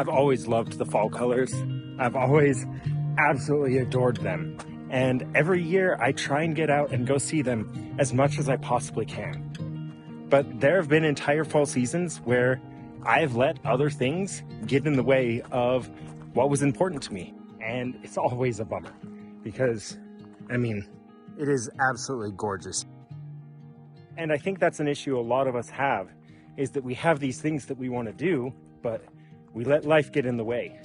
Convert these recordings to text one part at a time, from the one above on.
I've always loved the fall colors. I've always absolutely adored them. And every year I try and get out and go see them as much as I possibly can. But there have been entire fall seasons where I've let other things get in the way of what was important to me. And it's always a bummer because, I mean, it is absolutely gorgeous. And I think that's an issue a lot of us have, is that we have these things that we want to do, but we let life get in the way.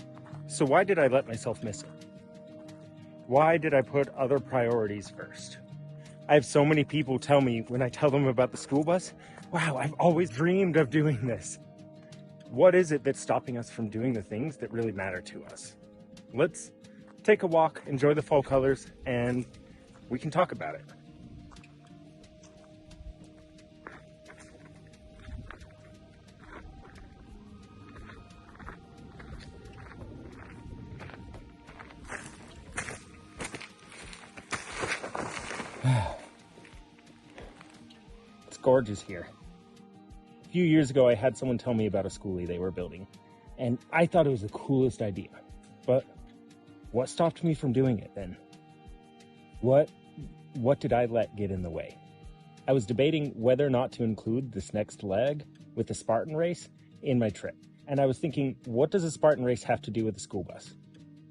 So why did I let myself miss it? Why did I put other priorities first? I have so many people tell me when I tell them about the school bus, wow, I've always dreamed of doing this. What is it that's stopping us from doing the things that really matter to us? Let's take a walk, enjoy the fall colors, and we can talk about it. It's gorgeous here. A few years ago, I had someone tell me about a Skoolie they were building, and I thought it was the coolest idea. But what stopped me from doing it then? What did I let get in the way? I was debating whether or not to include this next leg with the Spartan Race in my trip. And I was thinking, what does a Spartan Race have to do with the school bus?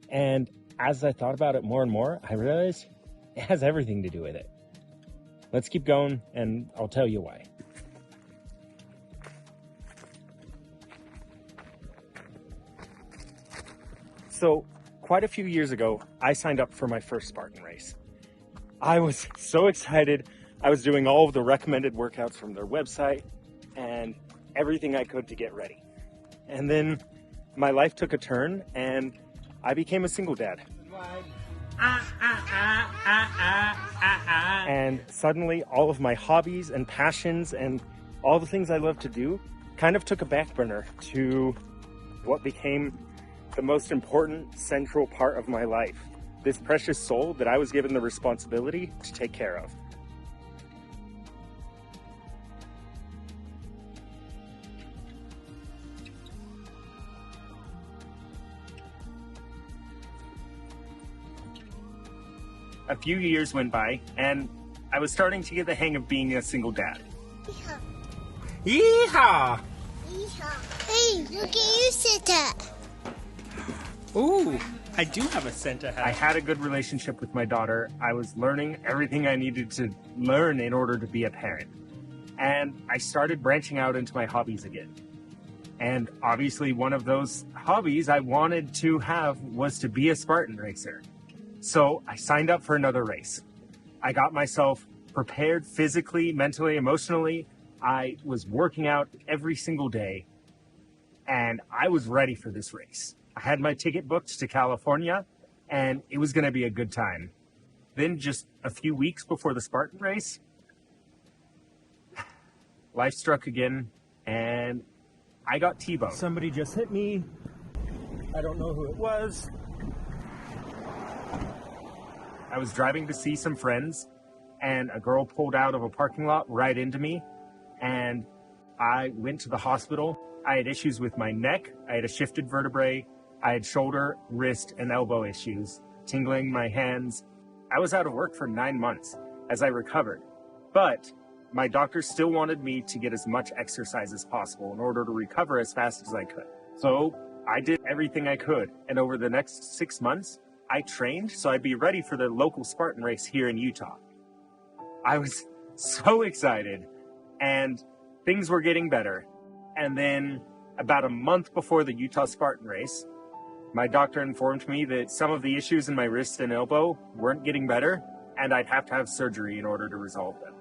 And as I thought about it more and more, I realized it has everything to do with it. Let's keep going, and I'll tell you why. So, quite a few years ago, I signed up for my first Spartan Race. I was so excited. I was doing all of the recommended workouts from their website and everything I could to get ready. And then my life took a turn, and I became a single dad. And suddenly all of my hobbies and passions and all the things I love to do kind of took a back burner to what became the most important central part of my life. This precious soul that I was given the responsibility to take care of. A few years went by, and I was starting to get the hang of being a single dad. Yeehaw! Yeehaw! Hey, look at you, Santa! Ooh, I do have a Santa hat. I had a good relationship with my daughter. I was learning everything I needed to learn in order to be a parent. And I started branching out into my hobbies again. And obviously one of those hobbies I wanted to have was to be a Spartan racer. So I signed up for another race. I got myself prepared physically, mentally, emotionally. I was working out every single day, and I was ready for this race. I had my ticket booked to California, and it was going to be a good time. Then just a few weeks before the Spartan race, life struck again, and I got T-boned. Somebody just hit me. I don't know who it was. I was driving to see some friends, and a girl pulled out of a parking lot right into me, and I went to the hospital. I had issues with my neck. I had a shifted vertebrae. I had shoulder, wrist, and elbow issues, tingling my hands. I was out of work for 9 months as I recovered, but my doctor still wanted me to get as much exercise as possible in order to recover as fast as I could. So I did everything I could, and over the next 6 months, I trained so I'd be ready for the local Spartan race here in Utah. I was so excited, and things were getting better. And then about a month before the Utah Spartan race, my doctor informed me that some of the issues in my wrist and elbow weren't getting better, and I'd have to have surgery in order to resolve them.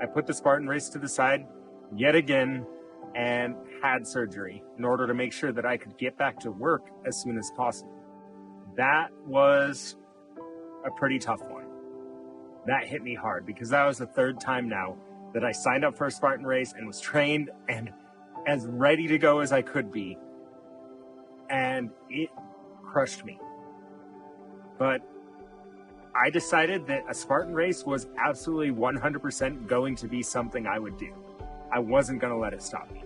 I put the Spartan race to the side yet again and had surgery in order to make sure that I could get back to work as soon as possible. That was a pretty tough one. That hit me hard because that was the third time now that I signed up for a Spartan race and was trained and as ready to go as I could be. And it crushed me. But I decided that a Spartan race was absolutely 100% going to be something I would do. I wasn't going to let it stop me.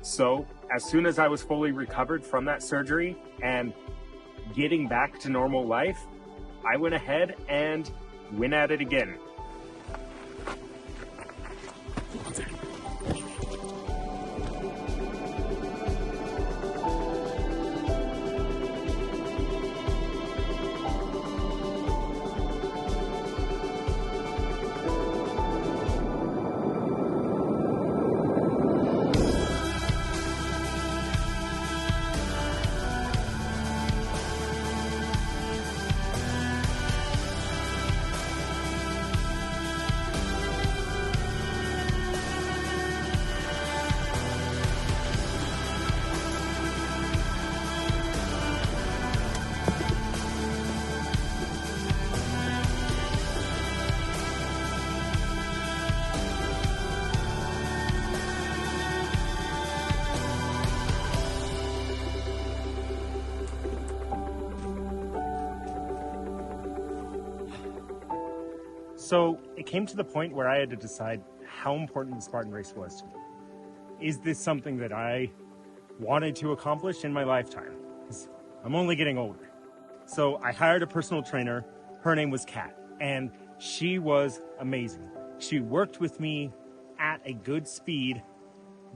So as soon as I was fully recovered from that surgery and getting back to normal life, I went ahead and went at it again. So it came to the point where I had to decide how important the Spartan Race was to me. Is this something that I wanted to accomplish in my lifetime? 'Cause I'm only getting older. So I hired a personal trainer. Her name was Kat, and she was amazing. She worked with me at a good speed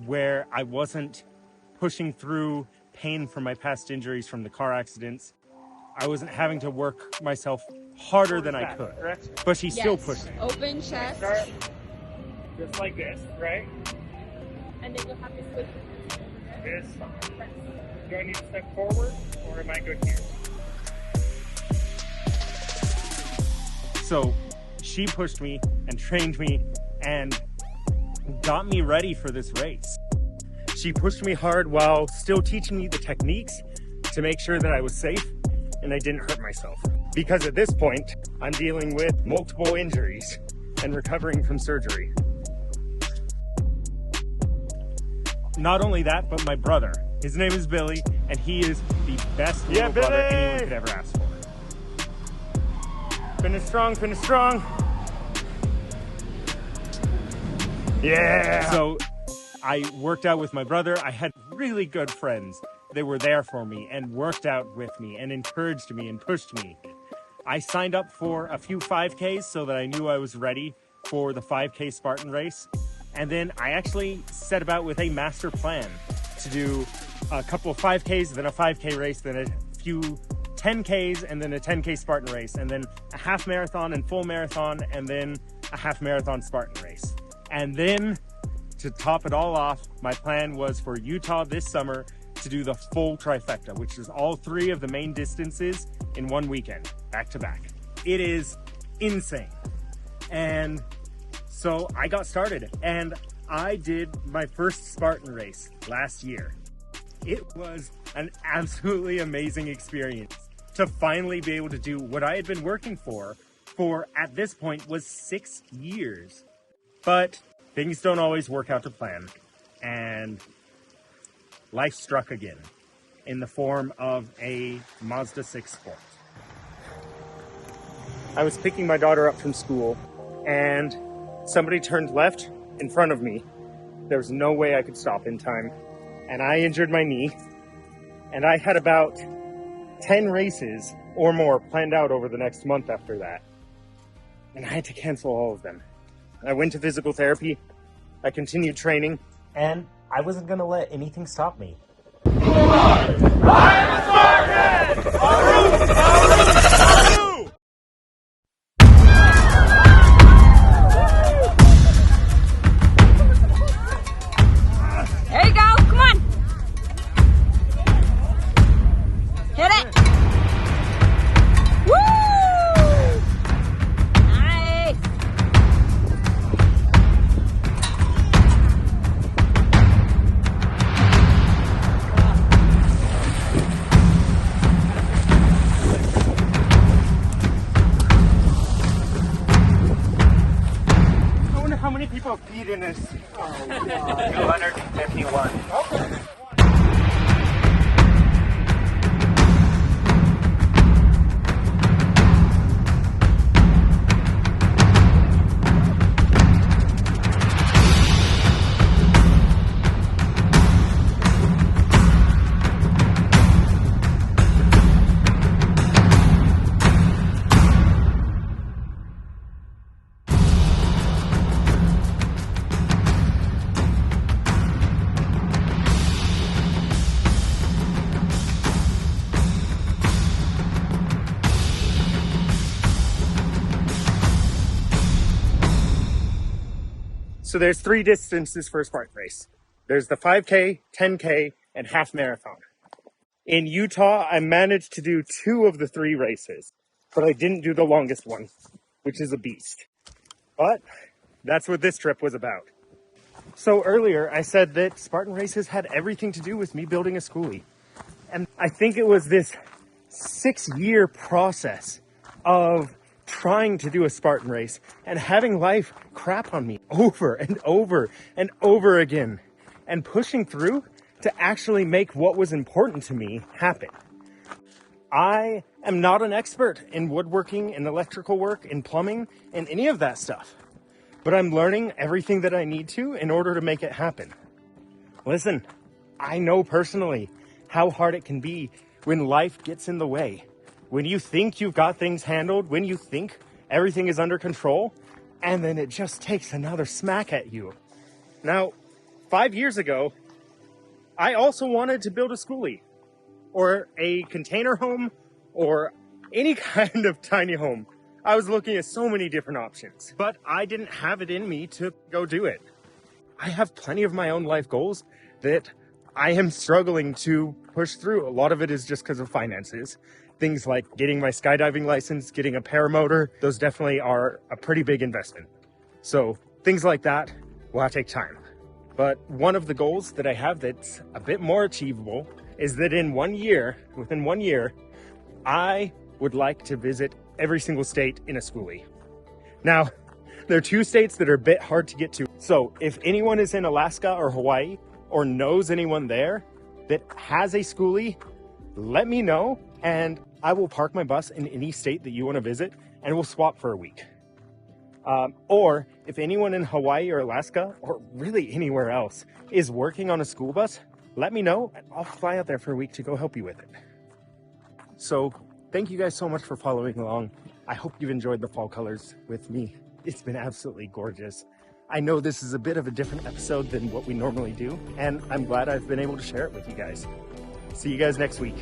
where I wasn't pushing through pain from my past injuries from the car accidents. I wasn't having to work myself harder than I could, but she still pushed me. Open chest. Start just like this, right? And then you'll have to switch This. Do I need to step forward, or am I good here? So she pushed me and trained me and got me ready for this race. She pushed me hard while still teaching me the techniques to make sure that I was safe and I didn't hurt myself. Because at this point, I'm dealing with multiple injuries and recovering from surgery. Not only that, but my brother. His name is Billy, and he is the best little brother anyone could ever ask for. Finish strong, finish strong. Yeah! So I worked out with my brother. I had really good friends. They were there for me and worked out with me and encouraged me and pushed me. I signed up for a few 5Ks so that I knew I was ready for the 5K Spartan Race. And then I actually set about with a master plan to do a couple of 5Ks, then a 5K race, then a few 10Ks, and then a 10K Spartan race, and then a half marathon and full marathon, and then a half marathon Spartan race. And then to top it all off, my plan was for Utah this summer to do the full trifecta, which is all three of the main distances in one weekend, back to back. It is insane. And so I got started, and I did my first Spartan race last year. It was an absolutely amazing experience to finally be able to do what I had been working for at this point was 6 years. But things don't always work out to plan, and life struck again in the form of a Mazda 6 Sport. I was picking my daughter up from school, and somebody turned left in front of me. There was no way I could stop in time, and I injured my knee, and I had about 10 races or more planned out over the next month after that, and I had to cancel all of them. I went to physical therapy, I continued training, and I wasn't going to let anything stop me. There you go. Come on. Hit it. Woo! Nice. I wonder how many people feed in this. 251. Okay. So there's 3 distances for a Spartan race. There's the 5K, 10K, and half marathon. In Utah, I managed to do 2 of the 3 races, but I didn't do the longest one, which is a beast. But that's what this trip was about. So earlier, I said that Spartan races had everything to do with me building a Skoolie. And I think it was this 6-year process of trying to do a Spartan race and having life crap on me over and over and over again, and pushing through to actually make what was important to me happen. I am not an expert in woodworking, in electrical work, in plumbing, in any of that stuff, but I'm learning everything that I need to in order to make it happen. Listen, I know personally how hard it can be when life gets in the way. When you think you've got things handled, when you think everything is under control, and then it just takes another smack at you. Now, 5 years ago, I also wanted to build a Skoolie, or a container home, or any kind of tiny home. I was looking at so many different options, but I didn't have it in me to go do it. I have plenty of my own life goals that I am struggling to push through. A lot of it is just because of finances. Things like getting my skydiving license, getting a paramotor, those definitely are a pretty big investment. So things like that will take time. But one of the goals that I have that's a bit more achievable is that within 1 year, I would like to visit every single state in a Skoolie. Now, there are 2 states that are a bit hard to get to. So if anyone is in Alaska or Hawaii or knows anyone there that has a Skoolie, let me know and I will park my bus in any state that you want to visit and we'll swap for a week. Or if anyone in Hawaii or Alaska or really anywhere else is working on a school bus, let me know and I'll fly out there for a week to go help you with it. So thank you guys so much for following along. I hope you've enjoyed the fall colors with me. It's been absolutely gorgeous. I know this is a bit of a different episode than what we normally do, and I'm glad I've been able to share it with you guys. See you guys next week.